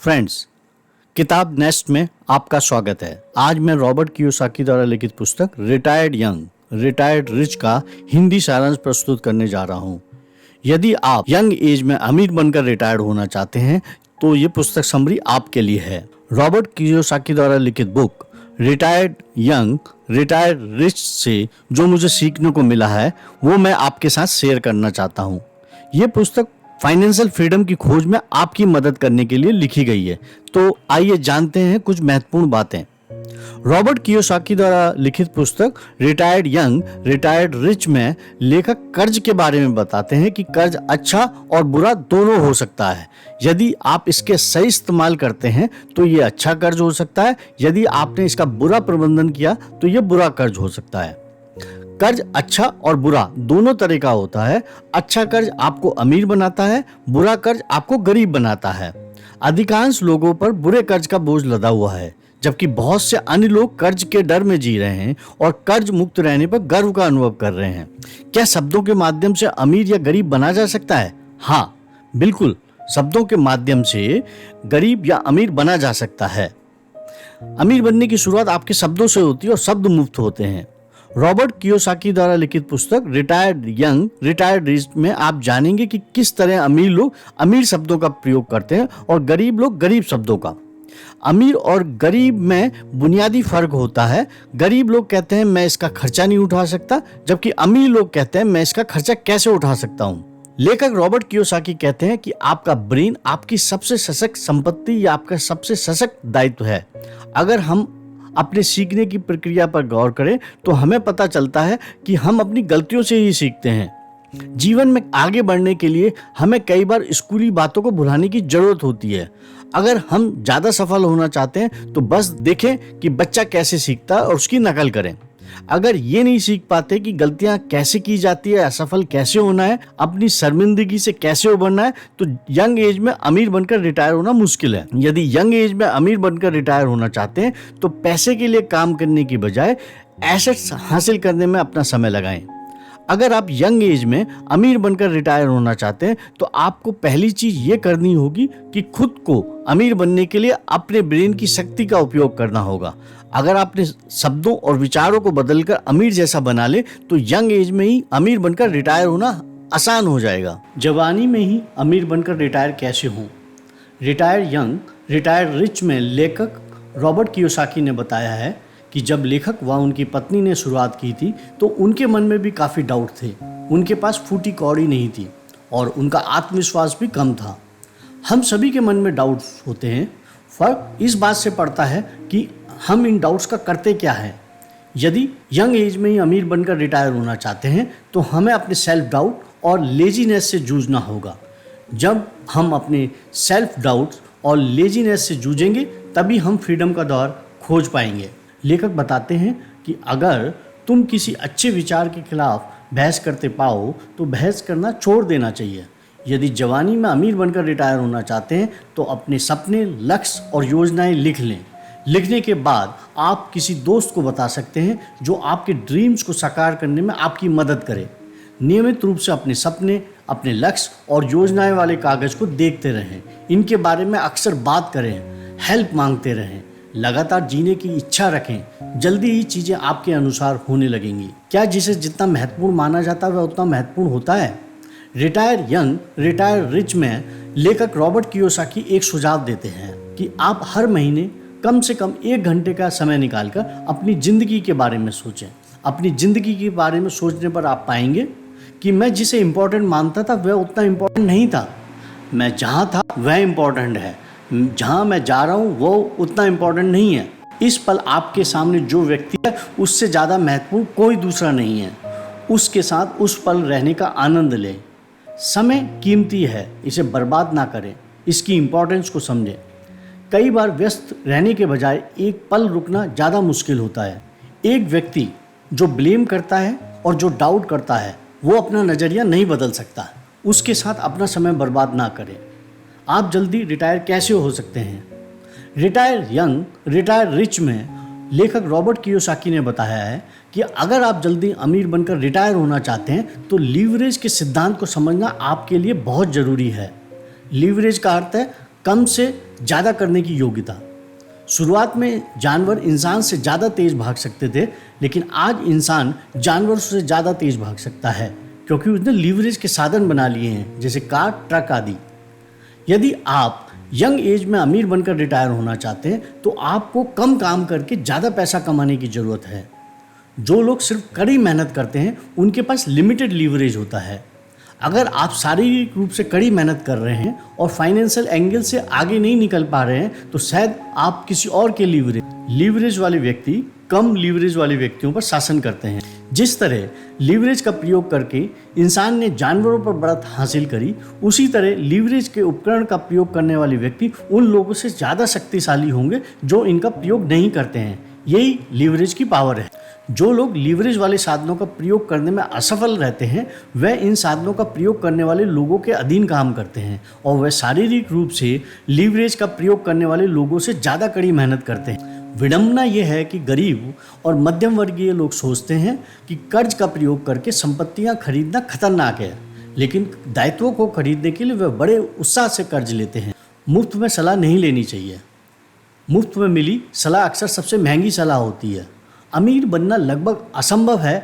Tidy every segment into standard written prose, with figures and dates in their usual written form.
Friends, किताब nest में आपका स्वागत है। आज मैं रॉबर्ट कियोसाकी द्वारा लिखित पुस्तक रिटायर्ड यंग रिटायर्ड रिच का हिंदी सारांश प्रस्तुत करने जा रहा हूँ। यदि आप यंग एज में अमीर बनकर रिटायर्ड होना चाहते हैं तो ये पुस्तक समरी आपके लिए है। रॉबर्ट कियोसाकी द्वारा लिखित book retired young retired rich से जो मुझे सीखने को मिला है वो मैं आपके साथ शेयर करना चाहता हूँ। ये पुस्तक फाइनेंशियल फ्रीडम की खोज में आपकी मदद करने के लिए लिखी गई है। तो आइए जानते हैं कुछ महत्वपूर्ण बातें। रॉबर्ट कियोसाकी द्वारा लिखित पुस्तक रिटायर्ड यंग रिटायर्ड रिच में लेखक कर्ज के बारे में बताते हैं कि कर्ज अच्छा और बुरा दोनों हो सकता है। यदि आप इसके सही इस्तेमाल करते हैं तो ये अच्छा कर्ज हो सकता है, यदि आपने इसका बुरा प्रबंधन किया तो ये बुरा कर्ज हो सकता है। कर्ज अच्छा और बुरा दोनों तरह का होता है। अच्छा कर्ज आपको अमीर बनाता है, बुरा कर्ज आपको गरीब बनाता है। अधिकांश लोगों पर बुरे कर्ज का बोझ लदा हुआ है, जबकि बहुत से अन्य लोग कर्ज के डर में जी रहे हैं और कर्ज मुक्त रहने पर गर्व का अनुभव कर रहे हैं। क्या शब्दों के माध्यम से अमीर या गरीब बना जा सकता है? हाँ, बिल्कुल, शब्दों के माध्यम से गरीब या अमीर बना जा सकता है। अमीर बनने की शुरुआत आपके शब्दों से होती है और शब्द मुफ्त होते हैं। रॉबर्ट कियोसाकी द्वारा लिखित पुस्तक रिटायर्ड यंग रिटायर्ड रिच में आप जानेंगे कि किस तरह अमीर लोग अमीर शब्दों का प्रयोग करते हैं और गरीब लोग गरीब शब्दों का। अमीर और गरीब में बुनियादी फर्क होता है। गरीब लोग कहते हैं मैं इसका खर्चा नहीं उठा सकता, जबकि अमीर लोग कहते हैं मैं इसका खर्चा कैसे उठा सकता हूँ। लेखक रॉबर्ट कियोसाकी कहते हैं कि आपका ब्रेन आपकी सबसे सशक्त संपत्ति या आपका सबसे सशक्त दायित्व है। अगर हम अपने सीखने की प्रक्रिया पर गौर करें तो हमें पता चलता है कि हम अपनी गलतियों से ही सीखते हैं। जीवन में आगे बढ़ने के लिए हमें कई बार स्कूली बातों को भुलाने की जरूरत होती है। अगर हम ज़्यादा सफल होना चाहते हैं तो बस देखें कि बच्चा कैसे सीखता है और उसकी नकल करें। अगर ये नहीं सीख पाते कि गलतियां कैसे की जाती है, असफल कैसे होना है, अपनी शर्मिंदगी से कैसे उबरना है, तो यंग एज में अमीर बनकर रिटायर होना मुश्किल है। यदि यंग एज में अमीर बनकर रिटायर होना चाहते हैं तो पैसे के लिए काम करने की बजाय एसेट्स हासिल करने में अपना समय लगाएं। अगर आप यंग एज में अमीर बनकर रिटायर होना चाहते हैं तो आपको पहली चीज ये करनी होगी कि खुद को अमीर बनने के लिए अपने ब्रेन की शक्ति का उपयोग करना होगा। अगर आपने शब्दों और विचारों को बदलकर अमीर जैसा बना ले तो यंग एज में ही अमीर बनकर रिटायर होना आसान हो जाएगा। जवानी में ही अमीर बनकर रिटायर कैसे हों? रिटायर यंग रिटायर रिच में लेखक रॉबर्ट कियोसाकी ने बताया है कि जब लेखक व उनकी पत्नी ने शुरुआत की थी तो उनके मन में भी काफ़ी डाउट थे। उनके पास फूटी कौड़ी नहीं थी और उनका आत्मविश्वास भी कम था। हम सभी के मन में डाउट्स होते हैं। फर्क इस बात से पड़ता है कि हम इन डाउट्स का करते क्या है। यदि यंग एज में ही अमीर बनकर रिटायर होना चाहते हैं तो हमें अपने सेल्फ डाउट और लेजीनेस से जूझना होगा। जब हम अपने सेल्फ डाउट और लेजीनेस से जूझेंगे तभी हम फ्रीडम का दौर खोज पाएंगे। लेखक बताते हैं कि अगर तुम किसी अच्छे विचार के खिलाफ बहस करते पाओ तो बहस करना छोड़ देना चाहिए। यदि जवानी में अमीर बनकर रिटायर होना चाहते हैं तो अपने सपने, लक्ष्य और योजनाएं लिख लें। लिखने के बाद आप किसी दोस्त को बता सकते हैं जो आपके ड्रीम्स को साकार करने में आपकी मदद करे। नियमित रूप से अपने सपने, अपने लक्ष्य और योजनाएं वाले कागज़ को देखते रहें। इनके बारे में अक्सर बात करें, हेल्प मांगते रहें, लगातार जीने की इच्छा रखें। जल्दी ही चीज़ें आपके अनुसार होने लगेंगी। क्या जिसे जितना महत्वपूर्ण माना जाता है वह उतना महत्वपूर्ण होता है? रिटायर यंग रिटायर रिच में लेखक रॉबर्ट कियोसाकी एक सुझाव देते हैं कि आप हर महीने कम से कम 1 घंटे का समय निकालकर अपनी ज़िंदगी के बारे में सोचें। अपनी ज़िंदगी के बारे में सोचने पर आप पाएंगे कि मैं जिसे इम्पोर्टेंट मानता था वह उतना इम्पोर्टेंट नहीं था। मैं जहाँ था वह इम्पोर्टेंट है, जहाँ मैं जा रहा हूँ वो उतना इम्पोर्टेंट नहीं है। इस पल आपके सामने जो व्यक्ति है उससे ज़्यादा महत्वपूर्ण कोई दूसरा नहीं है। उसके साथ उस पल रहने का आनंद लें। समय कीमती है, इसे बर्बाद ना करें। इसकी इम्पोर्टेंस को समझें। कई बार व्यस्त रहने के बजाय एक पल रुकना ज़्यादा मुश्किल होता है। एक व्यक्ति जो ब्लेम करता है और जो डाउट करता है वो अपना नज़रिया नहीं बदल सकता। उसके साथ अपना समय बर्बाद ना करें। आप जल्दी रिटायर कैसे हो सकते हैं? रिटायर यंग रिटायर रिच में लेखक रॉबर्ट कियोसाकी ने बताया है कि अगर आप जल्दी अमीर बनकर रिटायर होना चाहते हैं तो लीवरेज के सिद्धांत को समझना आपके लिए बहुत ज़रूरी है। लीवरेज का अर्थ है कम से ज़्यादा करने की योग्यता। शुरुआत में जानवर इंसान से ज़्यादा तेज़ भाग सकते थे, लेकिन आज इंसान जानवरों से ज़्यादा तेज़ भाग सकता है क्योंकि उसने लीवरेज के साधन बना लिए हैं, जैसे कार, ट्रक आदि। यदि आप यंग एज में अमीर बनकर रिटायर होना चाहते हैं तो आपको कम काम करके ज़्यादा पैसा कमाने की ज़रूरत है। जो लोग सिर्फ कड़ी मेहनत करते हैं उनके पास लिमिटेड लीवरेज होता है। अगर आप शारीरिक रूप से कड़ी मेहनत कर रहे हैं और फाइनेंशियल एंगल से आगे नहीं निकल पा रहे हैं तो शायद आप किसी और के लीवरेज वाले व्यक्ति कम लीवरेज वाले व्यक्तियों पर शासन करते हैं। जिस तरह लीवरेज का प्रयोग करके इंसान ने जानवरों पर बढ़त हासिल करी, उसी तरह लीवरेज के उपकरण का प्रयोग करने वाले व्यक्ति उन लोगों से ज़्यादा शक्तिशाली होंगे जो इनका प्रयोग नहीं करते हैं। यही लीवरेज की पावर है। जो लोग लीवरेज वाले साधनों का प्रयोग करने में असफल रहते हैं वह इन साधनों का प्रयोग करने वाले लोगों के अधीन काम करते हैं और वह शारीरिक रूप से लीवरेज का प्रयोग करने वाले लोगों से ज़्यादा कड़ी मेहनत करते हैं। विडंबना यह है कि गरीब और मध्यम वर्गीय लोग सोचते हैं कि कर्ज का प्रयोग करके संपत्तियां खरीदना खतरनाक है, लेकिन दायित्वों को खरीदने के लिए वह बड़े उत्साह से कर्ज लेते हैं। मुफ्त में सलाह नहीं लेनी चाहिए। मुफ्त में मिली सलाह अक्सर सबसे महंगी सलाह होती है। अमीर बनना लगभग असंभव है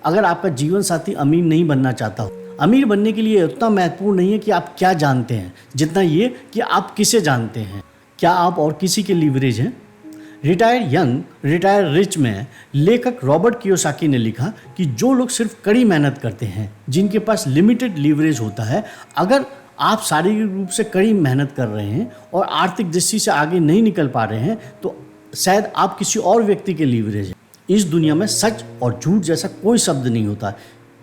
अगर आपका जीवन साथी अमीर नहीं बनना चाहता हो। अमीर बनने के लिए उतना महत्वपूर्ण नहीं है कि आप क्या जानते हैं, जितना ये कि आप किसे जानते हैं। क्या आप और किसी के लीवरेज हैं? रिटायर यंग रिटायर रिच में लेखक रॉबर्ट कियोसाकी ने लिखा कि जो लोग सिर्फ कड़ी मेहनत करते हैं, जिनके पास लिमिटेड लीवरेज होता है, अगर आप शारीरिक रूप से कड़ी मेहनत कर रहे हैं और आर्थिक दृष्टि से आगे नहीं निकल पा रहे हैं तो शायद आप किसी और व्यक्ति के लीवरेज हैं। इस दुनिया में सच और झूठ जैसा कोई शब्द नहीं होता।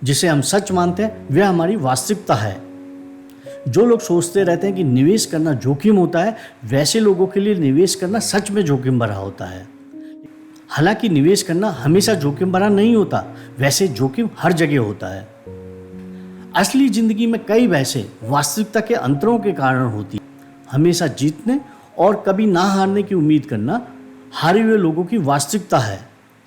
जिसे हम सच मानते हैं वह हमारी वास्तविकता है। जो लोग सोचते रहते हैं कि निवेश करना जोखिम होता है, वैसे लोगों के लिए निवेश करना सच में जोखिम भरा होता है। हालांकि निवेश करना हमेशा जोखिम भरा नहीं होता, वैसे जोखिम हर जगह होता है। असली जिंदगी में कई बहसें वास्तविकता के अंतरों के कारण होती है। हमेशा जीतने और कभी ना हारने की उम्मीद करना हारे हुए लोगों की वास्तविकता है।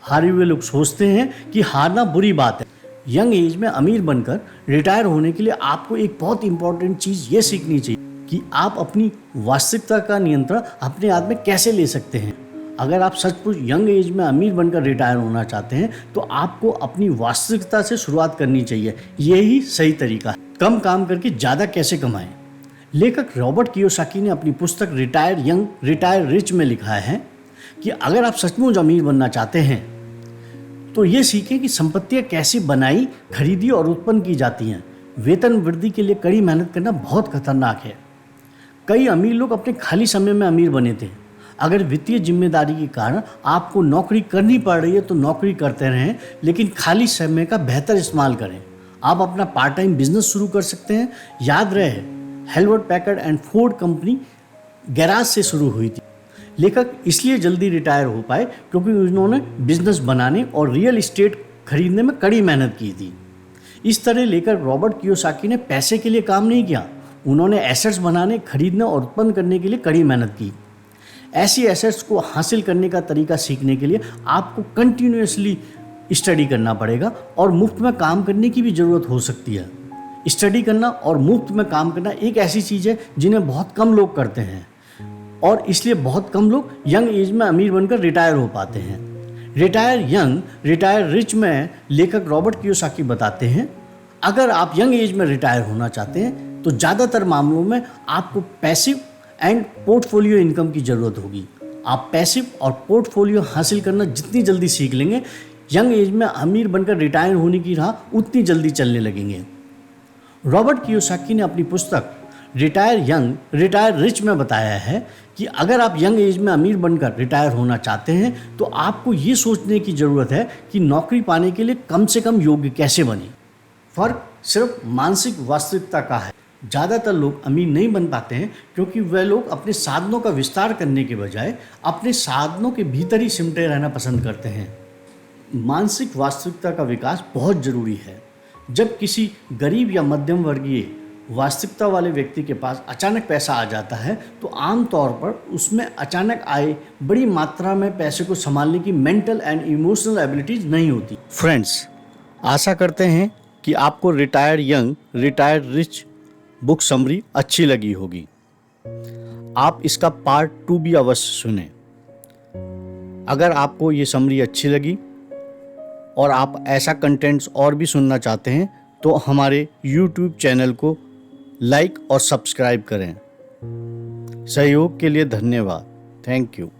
हारे हुए लोग सोचते हैं कि हारना बुरी बात है। यंग एज में अमीर बनकर रिटायर होने के लिए आपको एक बहुत इंपॉर्टेंट चीज़ ये सीखनी चाहिए कि आप अपनी वास्तविकता का नियंत्रण अपने हाथ में कैसे ले सकते हैं। अगर आप सचमुच यंग एज में अमीर बनकर रिटायर होना चाहते हैं तो आपको अपनी वास्तविकता से शुरुआत करनी चाहिए। यही सही तरीका है। कम काम करके ज़्यादा कैसे कमाएं। लेखक रॉबर्ट कियोसाकी ने अपनी पुस्तक रिटायर यंग रिटायर रिच में लिखा है कि अगर आप सचमुच अमीर बनना चाहते हैं तो ये सीखें कि संपत्तियां कैसे बनाई, खरीदी और उत्पन्न की जाती हैं। वेतन वृद्धि के लिए कड़ी मेहनत करना बहुत खतरनाक है। कई अमीर लोग अपने खाली समय में अमीर बने थे। अगर वित्तीय जिम्मेदारी के कारण आपको नौकरी करनी पड़ रही है तो नौकरी करते रहें, लेकिन खाली समय का बेहतर इस्तेमाल करें। आप अपना पार्ट टाइम बिजनेस शुरू कर सकते हैं। याद रहे, Hewlett Packard and Ford company garage से शुरू हुई थी। लेखक इसलिए जल्दी रिटायर हो पाए क्योंकि उन्होंने बिजनेस बनाने और रियल एस्टेट खरीदने में कड़ी मेहनत की थी। इस तरह लेखक रॉबर्ट कियोसाकी ने पैसे के लिए काम नहीं किया, उन्होंने एसेट्स बनाने, खरीदने और उत्पन्न करने के लिए कड़ी मेहनत की। ऐसी एसेट्स को हासिल करने का तरीका सीखने के लिए आपको कंटिन्यूअसली स्टडी करना पड़ेगा और मुफ्त में काम करने की भी ज़रूरत हो सकती है। स्टडी करना और मुफ्त में काम करना एक ऐसी चीज़ है जिन्हें बहुत कम लोग करते हैं और इसलिए बहुत कम लोग यंग एज में अमीर बनकर रिटायर हो पाते हैं। रिटायर यंग रिटायर रिच में लेखक रॉबर्ट कियोसाकी बताते हैं, अगर आप यंग एज में रिटायर होना चाहते हैं तो ज़्यादातर मामलों में आपको पैसिव एंड पोर्टफोलियो इनकम की ज़रूरत होगी। आप पैसिव और पोर्टफोलियो हासिल करना जितनी जल्दी सीख लेंगे, यंग एज में अमीर बनकर रिटायर होने की राह उतनी जल्दी चलने लगेंगे। रॉबर्ट कियोसाकी ने अपनी पुस्तक रिटायर यंग रिटायर रिच में बताया है कि अगर आप यंग एज में अमीर बनकर रिटायर होना चाहते हैं तो आपको ये सोचने की ज़रूरत है कि नौकरी पाने के लिए कम से कम योग्य कैसे बने। फ़र्क सिर्फ मानसिक वास्तविकता का है। ज़्यादातर लोग अमीर नहीं बन पाते हैं क्योंकि वह लोग अपने साधनों का विस्तार करने के बजाय अपने साधनों के भीतर ही सिमटे रहना पसंद करते हैं। मानसिक वास्तविकता का विकास बहुत ज़रूरी है। जब किसी गरीब या मध्यम वर्गीय वास्तविकता वाले व्यक्ति के पास अचानक पैसा आ जाता है तो आमतौर पर उसमें अचानक आए बड़ी मात्रा में पैसे को संभालने की मेंटल एंड इमोशनल एबिलिटीज नहीं होती। फ्रेंड्स, आशा करते हैं कि आपको retire young retire rich book summary अच्छी लगी होगी। आप इसका पार्ट 2 भी अवश्य सुनें। अगर आपको ये समरी अच्छी लगी और आप ऐसा कंटेंट्स और भी सुनना चाहते हैं तो हमारे YouTube चैनल को लाइक और सब्सक्राइब करें। सहयोग के लिए धन्यवाद। Thank you.